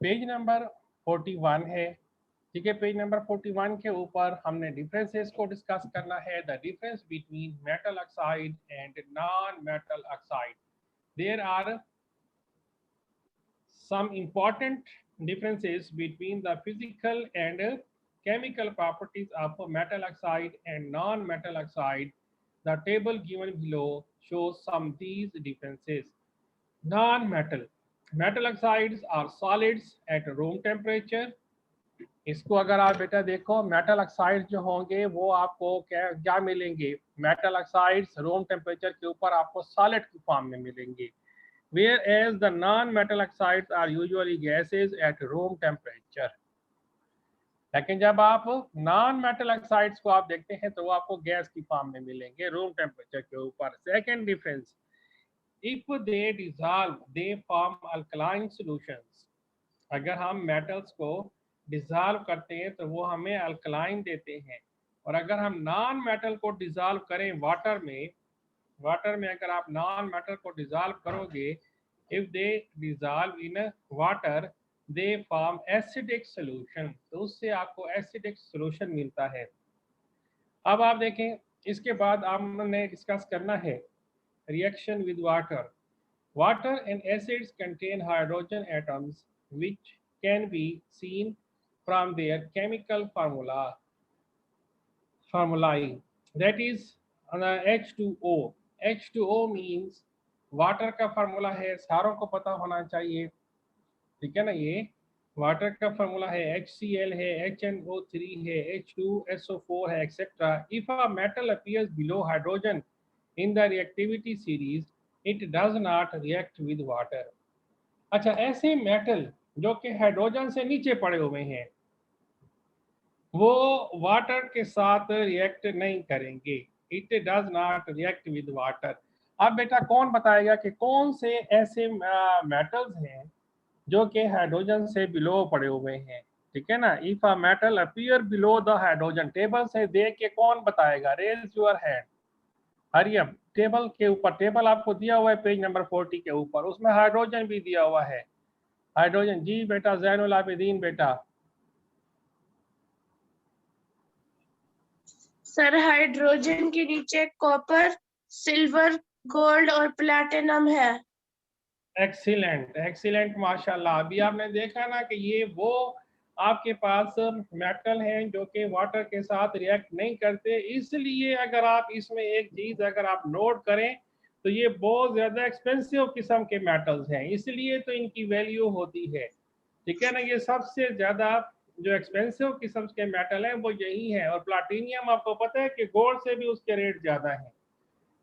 Page number 41 है, ठीक है। पेज नंबर 41 के ऊपर हमने डिफरेंसेस को डिस्कस करना है, the difference between metal oxide and non metal oxide. There are some important differences between the physical and chemical properties of metal oxide and non-metal oxide. The table given below shows some of these differences. Non-metal metal oxides are solids at room temperature. इसको अगर आप बेटा देखो, metal oxide जो होंगे वो आपको क्या क्या मिलेंगे, मेटल ऑक्साइड्स रूम टेम्परेचर के ऊपर आपको सॉलिड की फॉर्म में मिलेंगे, whereas the non-metal oxides are usually gases at room temperature. लेकिन जब आप नॉन मेटल ऑक्साइड्स को आप देखते हैं तो वो आपको गैस की फॉर्म में मिलेंगे रूम टेम्परेचर के ऊपर। Second difference, if they dissolve they form alkaline solutions. अगर हम मेटल्स को डिसॉल्व करते हैं तो वो हमें अल्कलाइन देते हैं, और अगर हम नॉन मेटल को डिसॉल्व करें वाटर में अगर आप नॉन मेटल को डिसॉल्व करोगे, if they dissolve in water they form acidic solution, तो उससे आपको एसिडिक सॉल्यूशन मिलता है। अब आप देखें, इसके बाद हमने डिस्कस करना है reaction with water. Water and acids contain hydrogen atoms which can be seen from their chemical formulae, that is H2O. H2O means water का फार्मूला है, सारों को पता होना चाहिए, ठीक है ना। ये वाटर का फार्मूला है HCl है, HNO3 है, H2SO4 है, etcetera. If a metal appears below hydrogen in the reactivity series it does not react with water. अच्छा, ऐसे मेटल जो कि हाइड्रोजन से नीचे पड़े हुए हैं वो वाटर के साथ रिएक्ट नहीं करेंगे, it does not react with water. अब बेटा कौन बताएगा कि कौन से ऐसे मेटल्स हैं जो कि हाइड्रोजन से बिलो पड़े हुए हैं, ठीक है ना। If a metal appear below the hydrogen, table से देख के कौन बताएगा, रेज योर हैंड, हरियम। टेबल के ऊपर, टेबल आपको दिया हुआ है पेज नंबर 40 के ऊपर, उसमें हाइड्रोजन भी दिया हुआ है। हाइड्रोजन, जी बेटा जैनुल आबिदीन बेटा। सर हाइड्रोजन के नीचे कॉपर, सिल्वर, गोल्ड और प्लैटिनम है। एक्सीलेंट एक्सीलेंट, माशाल्लाह। अभी आपने देखा ना कि ये वो आपके पास मेटल हैं जो कि वाटर के साथ रिएक्ट नहीं करते, इसलिए अगर आप इसमें एक चीज अगर आप नोट करें तो ये बहुत ज्यादा एक्सपेंसिव किस्म के मेटल्स हैं, इसलिए तो इनकी वैल्यू होती है, ठीक है ना। ये सबसे ज्यादा जो एक्सपेंसिव किस्म के मेटल हैं वो यही है, और प्लाटिनियम आपको पता है कि गोल्ड से भी उसके रेट ज्यादा हैं।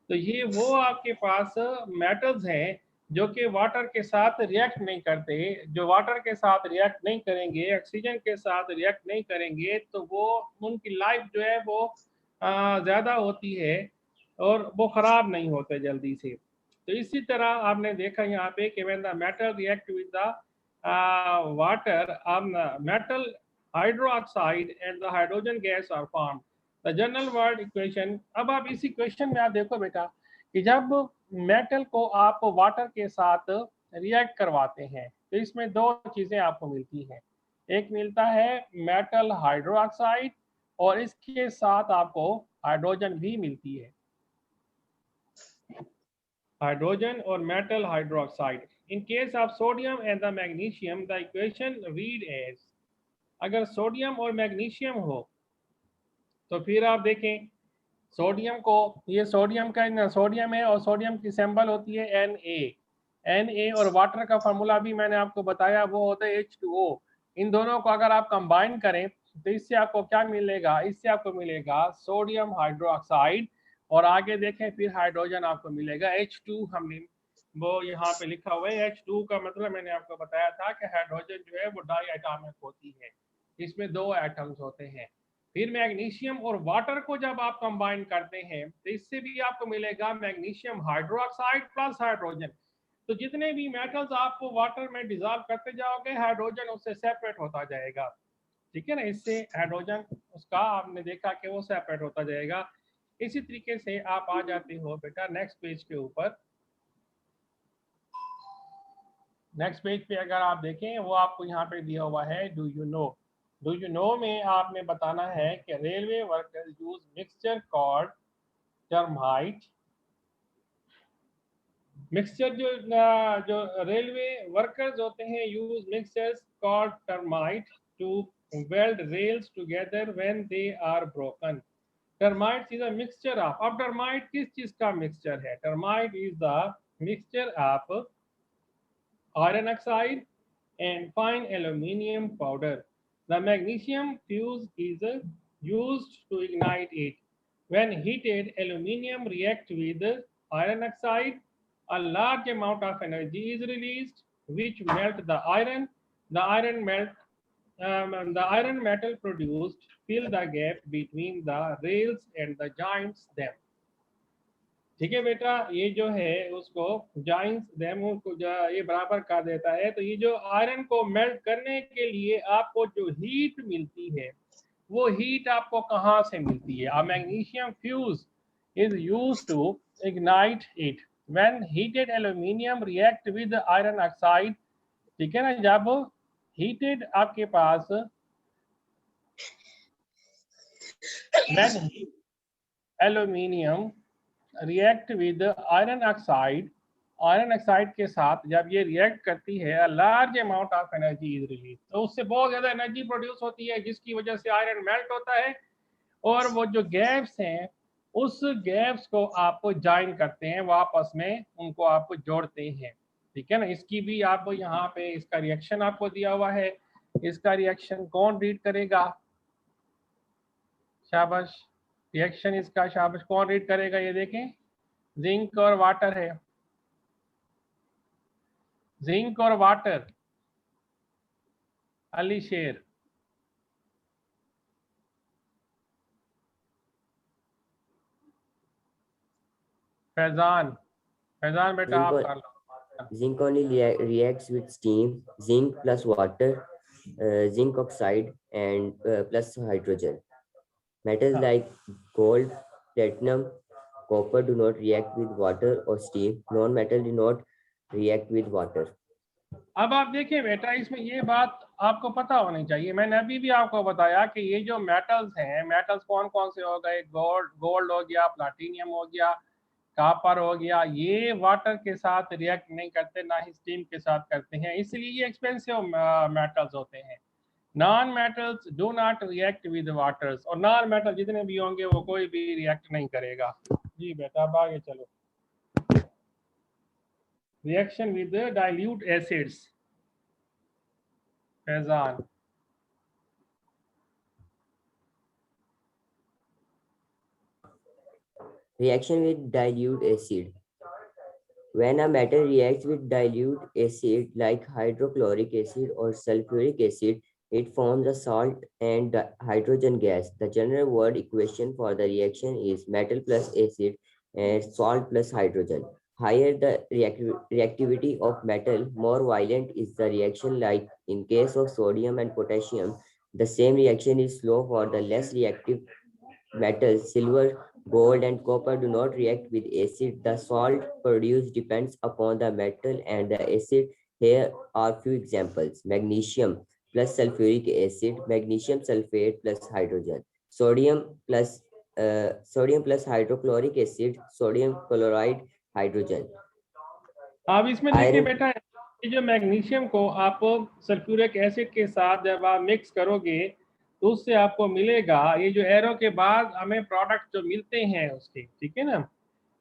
तो ये वो आपके पास मेटल्स हैं जो कि वाटर के साथ रिएक्ट नहीं करते, जो वाटर के साथ रिएक्ट नहीं करेंगे, ऑक्सीजन के साथ रिएक्ट नहीं करेंगे, तो वो उनकी लाइफ जो है वो ज़्यादा होती है और वो ख़राब नहीं होते जल्दी से। तो इसी तरह आपने देखा यहाँ पे कि when the metal react with the water, metal hydroxide and the hydrogen gas are form the general word equation. अब आप इस इक्वेशन में आप देखो बेटा कि जब मेटल को आप वाटर के साथ रिएक्ट करवाते हैं तो इसमें दो चीजें आपको मिलती हैं, एक मिलता है मेटल हाइड्रोक्साइड और इसके साथ आपको हाइड्रोजन भी मिलती है, हाइड्रोजन और metal hydroxide. In case of sodium and the magnesium the equation read as, अगर सोडियम और मैग्नीशियम हो तो फिर आप देखें सोडियम को, ये सोडियम का सोडियम है और सोडियम की सिंबल होती है Na, और वाटर का फार्मूला भी मैंने आपको बताया वो होता है H2O। इन दोनों को अगर आप कंबाइन करें तो इससे आपको क्या मिलेगा, इससे आपको मिलेगा सोडियम हाइड्रोक्साइड, और आगे देखें फिर हाइड्रोजन आपको मिलेगा H2। हमने वो यहाँ पे लिखा हुआ है H2 का मतलब मैंने आपको बताया था कि हाइड्रोजन जो है वो डाई एटॉमिक होती है, इसमें दो एटम्स होते हैं। फिर मैग्नीशियम और वाटर को जब आप कंबाइन करते हैं तो इससे भी आपको मिलेगा मैग्नीशियम हाइड्रोक्साइड प्लस हाइड्रोजन। तो जितने भी मेटल्स आप वाटर में डिजॉल्व करते जाओगे हाइड्रोजन उससे सेपरेट होता जाएगा, ठीक है ना। इससे हाइड्रोजन उसका आपने देखा कि वो सेपरेट होता जाएगा। इसी तरीके से आप आ जाते हो बेटा नेक्स्ट पेज के ऊपर। नेक्स्ट पेज पे अगर आप देखें वो आपको यहाँ पे दिया हुआ है डू यू नो में आपने बताना है कि railway workers use mixture called thermite. Mixture जो रेलवे वर्कर्स होते हैं use mixtures called thermite to weld rails together when they are broken. Thermite is a mixture of, अब टर्माइट किस चीज का मिक्सचर है? Thermite is the mixture of iron oxide and fine aluminium powder. The magnesium fuse is used to ignite it. When heated, aluminium reacts with iron oxide. A large amount of energy is released, which melt the iron. The iron metal produced fill the gap between the rails and the joints them. ठीक है बेटा, ये जो है उसको joints them को ये बराबर कर देता है। तो ये जो आयरन को मेल्ट करने के लिए आपको जो हीट मिलती है वो हीट आपको कहाँ से मिलती है? A magnesium fuse is used to ignite it when heated aluminium react with iron oxide. ठीक है ना, जब हीटेड आपके पास when aluminium react with iron oxide के साथ जब ये रिएक्ट करती है, large amount of energy is release, तो उससे बहुत ज्यादा एनर्जी प्रोड्यूस होती है जिसकी वजह से आयरन मेल्ट होता है और वो जो गैप्स हैं उस गैप्स को आप ज्वाइन करते हैं, वो आपस में उनको आप जोड़ते हैं। ठीक है ना, इसकी भी आप यहाँ पे इसका रिएक्शन आपको दिया हुआ है। इसका रिएक्शन कौन रीड करेगा? शाबाश, रिएक्शन इसका शाबाश कौन रीड करेगा? ये देखें, जिंक और वाटर है, जिंक और वाटर, अली शेर। फैजान, फैजान बेटा Zinc, आप कर लो। zinc only reacts with steam, zinc plus water, zinc oxide, and plus hydrogen. Metals like gold, platinum, copper do not react with water or steam. Non-metal do not react with water. अब आप देखिए बेटा, इसमें ये बात आपको पता होनी चाहिए, मैंने अभी भी आपको बताया कि ये जो मेटल्स हैं, मेटल्स कौन कौन से हो गए? गोल्ड हो गया, प्लाटिनियम हो गया, कॉपर हो गया, ये वाटर के साथ रिएक्ट नहीं करते, ना ही स्टीम के साथ करते हैं, इसलिए ये एक्सपेंसिव मेटल्स होते हैं। Non metals do not react with waters, और नॉन मेटल जितने भी होंगे वो कोई भी रिएक्ट नहीं करेगा। जी बेटा अब आगे चलो। Reaction with dilute acids, Faizan. Reaction with dilute acid. When a metal reacts with dilute acid like hydrochloric acid or sulfuric acid, it forms a salt and hydrogen gas. The general word equation for the reaction is metal plus acid and salt plus hydrogen. Higher the reactivity of metal, more violent is the reaction. Like in case of sodium and potassium, the same reaction is slow for the less reactive metals. Silver, gold, and copper do not react with acid. The salt produced depends upon the metal and the acid. Here are few examples: magnesium plus sulfuric acid, magnesium sulfate plus hydrogen, sodium plus hydrochloric acid, sodium chloride, hydrogen. आप इसमें देखिए Iron बेटा, ये जो magnesium को आप sulphuric acid के साथ जब आप मिक्स करोगे तो उससे आपको मिलेगा, ये जो एरो के बाद हमें प्रोडक्ट जो मिलते हैं उसके, ठीक है ना,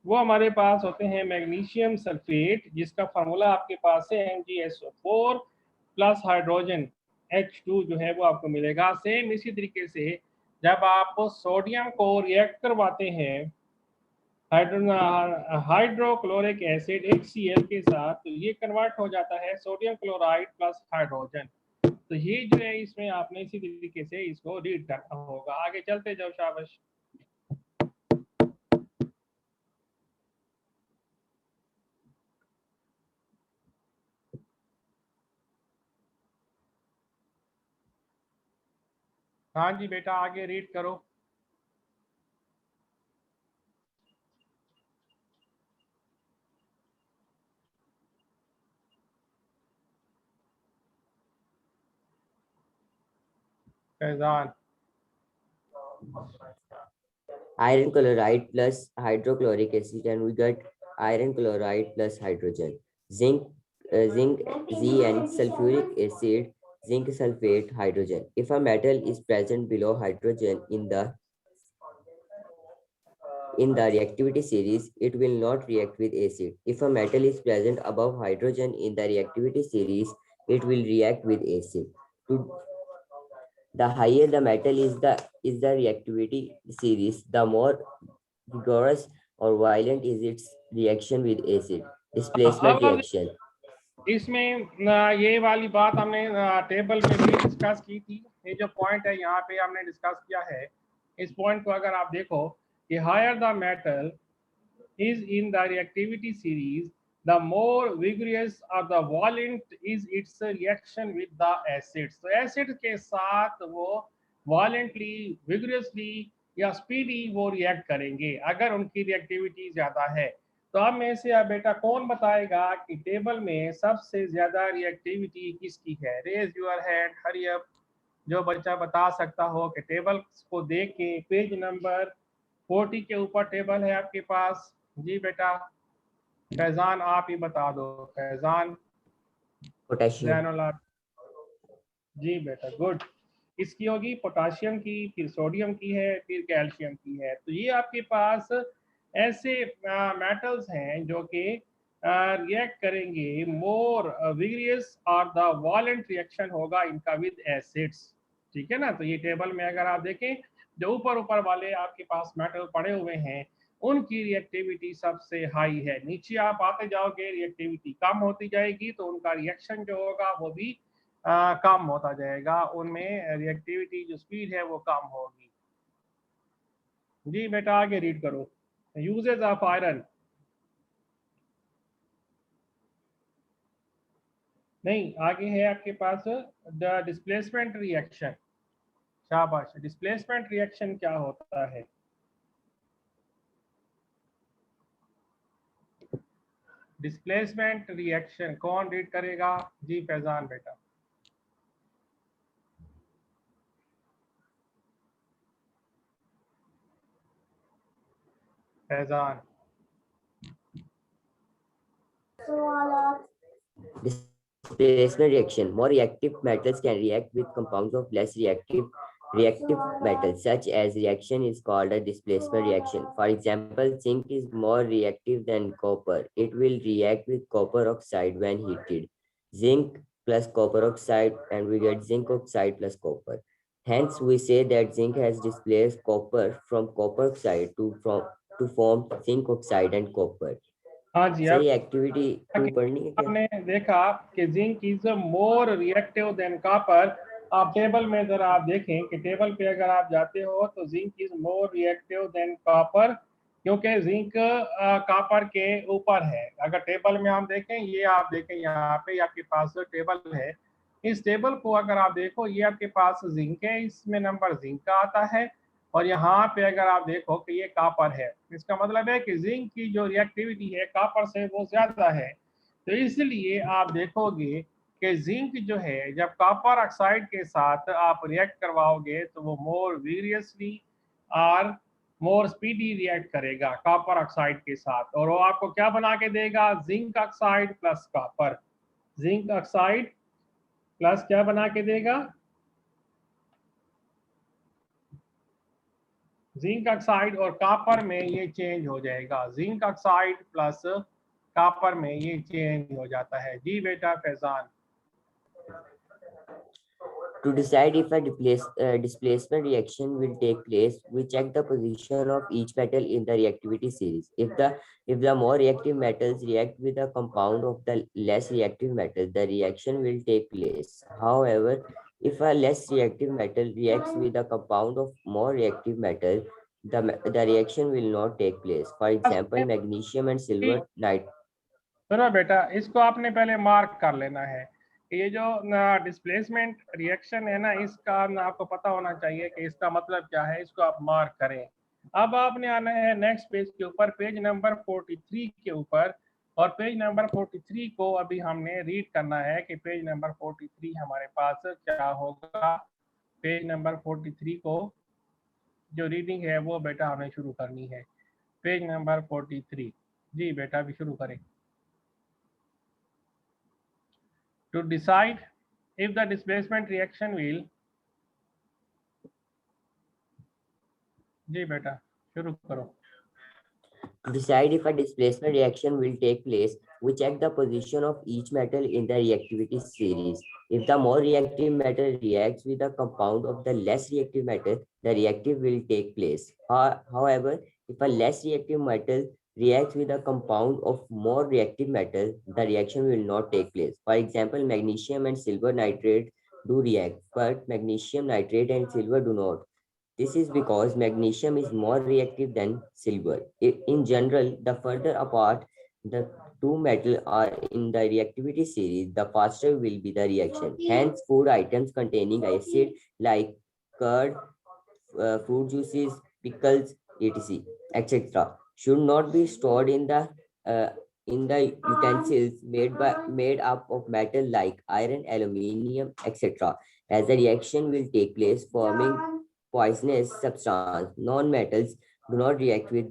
वो हमारे पास होते हैं मैग्नीशियम सल्फेट, जिसका फार्मूला आपके पास है MgSO4 प्लस हाइड्रोजन H2 जो है वो आपको मिलेगा। सेम इसी तरीके से जब आप सोडियम को रिएक्ट करवाते हैं हाइड्रोक्लोरिक एसिड HCl के साथ, तो ये कन्वर्ट हो जाता है सोडियम क्लोराइड प्लस हाइड्रोजन। तो ये जो है इसमें आपने इसी तरीके से इसको रीड करना होगा। आगे चलते जाओ, शाबाश। हाँ जी बेटा आगे रीड करो। Faizan. Iron chloride plus hydrochloric acid, and we get iron chloride plus hydrogen. Zinc, zinc Zn, sulfuric acid, zinc sulfate, hydrogen. If a metal is present below hydrogen in the reactivity series, it will not react with acid. If a metal is present above hydrogen in the reactivity series, it will react with acid. The higher the metal is the reactivity series, the more vigorous or violent is its reaction with acid. Displacement अब reaction. इसमें ये वाली बात हमने table में भी discuss की थी। ये जो पॉइंट है यहाँ पे हमने डिस्कस किया है। इस पॉइंट को अगर आप देखो कि higher the metal is in the reactivity series, the more vigorous or the violent is its reaction with the acids. तो acid के साथ वो violently, vigorously या speedy वो react करेंगे अगर उनकी reactivity ज्यादा है। तो अब में से अब बेटा कौन बताएगा कि टेबल में सबसे ज्यादा रिएक्टिविटी किसकी है? Raise your hand, hurry up. जो बच्चा बता सकता हो कि टेबल को देख के पेज नंबर 40 के ऊपर टेबल है आपके पास। जी बेटा फैजान आप ही बता दो। फैजान Potassium. जैनुला। जी बेटा गुड। इसकी होगी पोटाशियम की, फिर सोडियम की है, फिर कैल्शियम की है। तो ये आपके पास ऐसे मेटल्स हैं जो कि रिएक्ट करेंगे मोर विगरियस और द वायलेंट रिएक्शन होगा इनका विद एसिड्स। ठीक है ना? तो ये टेबल में अगर आप देखें जो ऊपर ऊपर वाले आपके पास मेटल पड़े हुए हैं उनकी रिएक्टिविटी सबसे हाई है। नीचे आप आते जाओगे रिएक्टिविटी कम होती जाएगी तो उनका रिएक्शन जो होगा वो भी कम होता जाएगा, उनमें रिएक्टिविटी जो स्पीड है वो कम होगी। जी बेटा आगे रीड करो। Uses of iron. नहीं, आगे है आपके पास द डिस्प्लेसमेंट रिएक्शन। शाबाश। डिस्प्लेसमेंट रिएक्शन क्या होता है? डिस्प्लेसमेंट रिएक्शन कौन रीड करेगा? जी फैजान बेटा। Faizan. Displacement reaction. More reactive metals can react with compounds of less reactive metals. Such as reaction is called a displacement reaction. For example, zinc is more reactive than copper. It will react with copper oxide when heated. Zinc plus copper oxide, and we get zinc oxide plus copper. Hence, we say that zinc has displaced copper from copper oxide to form zinc oxide and copper. हाँ जी। सही activity 2 पढ़नी है क्या? आपने देखा कि zinc is more reactive than copper. आप table में जरा आप देखें कि टेबल पे अगर आप जाते हो तो zinc is more reactive than copper, क्योंकि जिंक कॉपर के ऊपर है। अगर टेबल में हम देखें, ये आप देखें यहाँ पे आपके पास टेबल है। इस टेबल को अगर आप देखो ये आपके पास जिंक है, इसमें नंबर जिंक का आता है और यहाँ पे अगर आप देखो कि ये कॉपर है। इसका मतलब है कि जिंक की जो रिएक्टिविटी है कॉपर से वो ज्यादा है। तो इसलिए आप देखोगे कि जिंक जो है जब कॉपर ऑक्साइड के साथ आप रिएक्ट करवाओगे तो वो मोर विगरियसली और मोर स्पीडी रिएक्ट करेगा कॉपर ऑक्साइड के साथ, और वो आपको क्या बना के देगा? Zinc oxide plus copper. Zinc oxide plus क्या बना के देगा? जिंक ऑक्साइड और कॉपर में ये चेंज हो जाएगा। जिंक ऑक्साइड प्लस कॉपर में ये चेंज हो जाता है। जी बेटा Faizan. To decide if a displacement reaction will take place, we check the position of each metal in the reactivity series. If the more reactive metals react with a compound of the less reactive metal, the reaction will take place. However, if a less reactive metal reacts with a compound of more reactive metal, the reaction will not take place. For example, magnesium and silver nitride. सुनो बेटा, इसको आपने पहले mark कर लेना है। ये जो डिस्प्लेसमेंट रिएक्शन है ना, इसका आपको पता होना चाहिए कि इसका मतलब क्या है। इसको आप मार्क करें। अब आपने आना है नेक्स्ट पेज के ऊपर, पेज नंबर 43 के ऊपर, और पेज नंबर 43 को अभी हमने रीड करना है कि पेज नंबर 43 हमारे पास क्या होगा। पेज नंबर 43 को जो रीडिंग है वो बेटा हमें शुरू करनी है। Page number 43। जी बेटा अभी शुरू करें। To decide if the displacement reaction will, जी बेटा शुरू करो। To decide if a displacement reaction will take place, we check the position of each metal in the reactivity series. If the more reactive metal reacts with a compound of the less reactive metal, the reactive will take place. However, if a less reactive metal reacts with a compound of more reactive metal, the reaction will not take place. For example, magnesium and silver nitrate do react, but magnesium nitrate and silver do not. This is because magnesium is more reactive than silver. In general, the further apart the two metals are in the reactivity series, the faster will be the reaction. Hence, food items containing acid like curd, fruit juices, pickles, etc., should not be stored in the utensils made up of metal like iron, aluminium, etc., as the reaction will take place, forming poisonous substance. Non-metals do not react with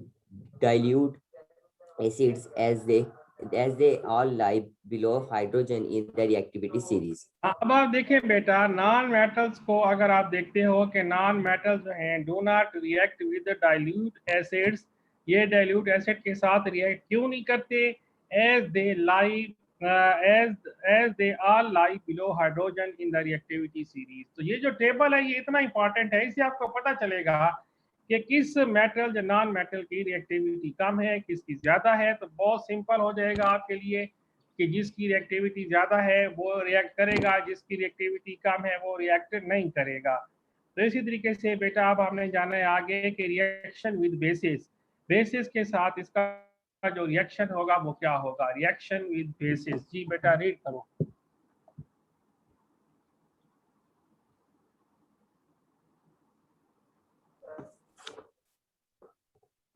dilute acids as they all lie below hydrogen in the reactivity series. अब आप देखें बेटा, non metals को अगर आप देखते हो कि नॉन मेटल्स जो हैं do not react with dilute acids, ये डाइल्यूट एसिड के साथ रिएक्ट क्यों नहीं करते? As they lie as they all lie below hydrogen in the reactivity series. तो ये जो टेबल है ये इतना इंपॉर्टेंट है, इससे आपको पता चलेगा कि किस मेटल या नॉन मेटल की रिएक्टिविटी कम है, किसकी ज्यादा है। तो बहुत सिंपल हो जाएगा आपके लिए कि जिसकी रिएक्टिविटी ज्यादा है वो रिएक्ट करेगा, जिसकी रिएक्टिविटी कम है वो रिएक्ट नहीं करेगा। तो इसी तरीके से बेटा अब हमने जाना है आगे कि रिएक्शन विद बेसिस, बेसिस के साथ इसका जो रिएक्शन होगा वो क्या होगा? Reaction with basis. जी बेटा रीड करो।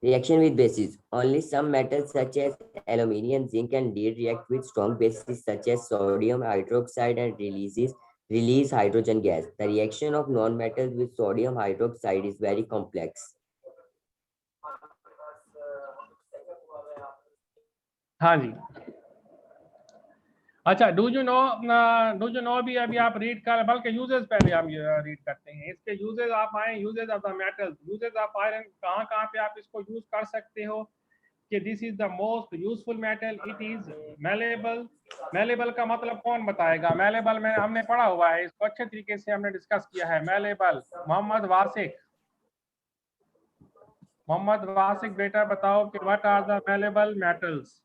Reaction with bases. Only some metals such as aluminium, zinc, and lead react with strong bases such as sodium hydroxide and release hydrogen gas. The reaction of non-metals with sodium hydroxide is very complex. हाँ जी, अच्छा do you know भी अभी आप read कर, बल्कि uses पहले हम read करते हैं। इसके यूजेस आप आए, uses of the metals, uses of iron, कहाँ कहाँ पे आप इसको यूज कर सकते हो कि this is the most useful metal, it is malleable. Malleable का मतलब कौन बताएगा? मेलेबल में हमने पढ़ा हुआ है, इसको अच्छे तरीके से हमने डिस्कस किया है। मेलेबल मोहम्मद वासिक, मोहम्मद वासिक बेटा बताओ कि what are the malleable metals?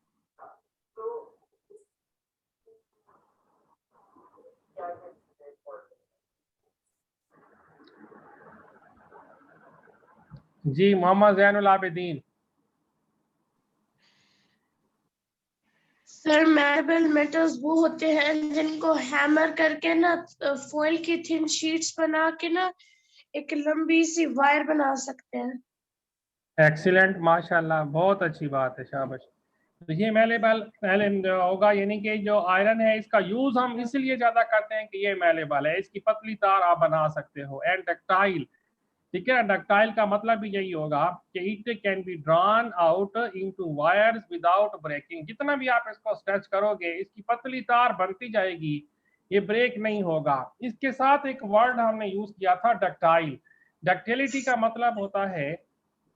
जी Mohammad Zainul Abidin. Sir metal metals वो होते हैं जिनको हैमर करके ना फॉइल की थिन शीट्स बना के ना एक लंबी सी वायर बना सकते हैं। एक्सीलेंट, माशाल्लाह, बहुत अच्छी बात है, शाबाश। तो ये मेलेबल होगा, यानी कि जो आयरन है इसका यूज हम इसलिए ज्यादा करते हैं कि ये मेलेबल है, इसकी पतली तार आप बना सकते हो। एंड डक्टाइल, ठीक है, डक्टाइल का मतलब भी यही होगा कि it can be drawn out into wires without breaking. जितना भी आप इसको स्ट्रेच करोगे इसकी पतली तार बनती जाएगी, ये ब्रेक नहीं होगा। इसके साथ एक वर्ड हमने यूज किया था डक्टाइल। डक्टिलिटी का मतलब होता है,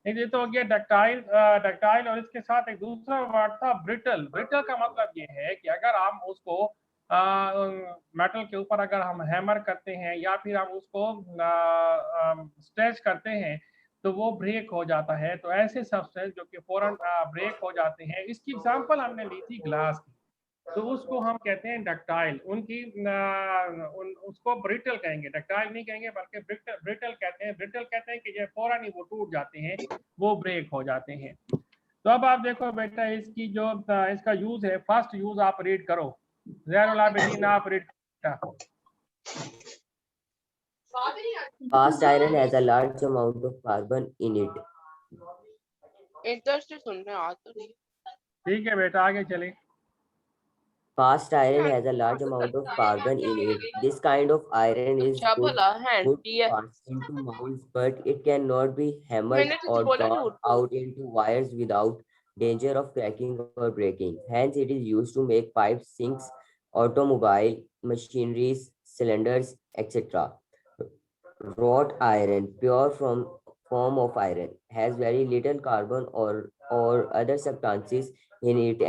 ये तो हो गया डक्टाइल, डक्टाइल, और इसके साथ एक दूसरा वर्ड था ब्रिटल। ब्रिटल का मतलब ये है कि अगर हम उसको मेटल के ऊपर अगर हम हैमर करते हैं या फिर हम उसको स्ट्रेच करते हैं तो वो ब्रेक हो जाता है। तो ऐसे सब्सटेंस जो कि फौरन ब्रेक हो जाते हैं, इसकी एग्जांपल हमने ली थी ग्लास की, तो उसको हम कहते हैं डक्टाइल। उसको ब्रिटल कहेंगे, डक्टाइल नहीं कहेंगे बल्कि ब्रिटल कहते हैं। ब्रिटल कहते हैं कि ये फौरन ही वो टूट जाते हैं, वो ब्रेक हो जाते हैं। तो अब आप देखो बेटा इसकी जो इसका यूज है, फर्स्ट यूज आप रीड करो। जैनुल आबिदीन आप रीड करो। Cast iron has a large amount of carbon in it. इधर से सुन रहे आ तो नहीं। ठीक है बेटा आगे चले। Cast iron has a large amount of carbon in it. This kind of iron is क्या good, बोला हैंड good डी है cast into molds, but it cannot be hammered मैंने तो or बोला drawn note out into wires without danger of cracking or breaking. Hence, it is used to make pipes, sinks, automobile, machineries, cylinders, etc. Wrought iron, pure from form of iron, has very little carbon or other substances in it,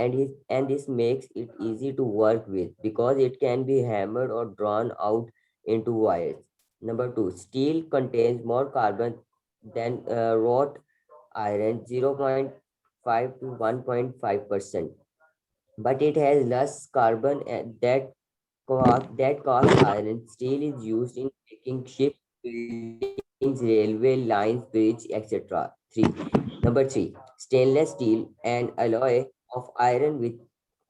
and this makes it easy to work with because it can be hammered or drawn out into wires. Number two, steel contains more carbon than wrought iron, 0.5 to 1.5%, but it has less carbon that cast iron steel is used in making ships, buildings, railway lines, bridge, etc. Number three, stainless steel, an alloy of iron with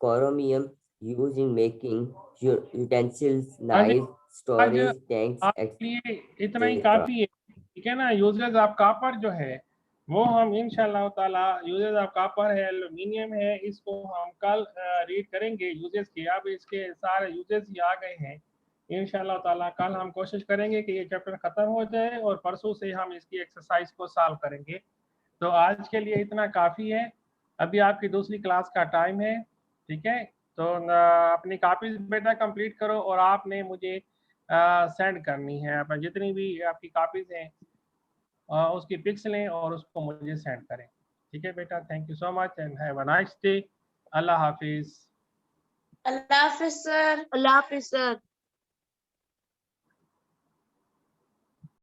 chromium used in making utensils, आज knives, आज storage tanks, आपके लिए इतना ही etc. काफी है, ठीक है ना। यूजेज ऑफ कॉपर जो है वो हम इंशाल्लाह ताला, यूजेज ऑफ कॉपर है, एल्यूमिनियम है, इसको हम कल रीड करेंगे यूजेस के। अब इसके सारे यूजेस ही आ गए हैं। इंशाल्लाह ताला कल हम कोशिश करेंगे कि ये चैप्टर खत्म हो जाए और परसों से हम इसकी एक्सरसाइज को सॉल्व करेंगे। तो आज के लिए इतना काफ़ी है। अभी आपकी दूसरी क्लास का टाइम है, ठीक है। तो अपनी कापीज बेटा कंप्लीट करो और आपने मुझे सेंड करनी है। आप जितनी भी आपकी कापीज हैं उसकी पिक्स लें और उसको मुझे सेंड करें, ठीक है बेटा। Thank you so much and have a nice day. Allah Hafiz. Allah Hafiz sir. Allah Hafiz sir.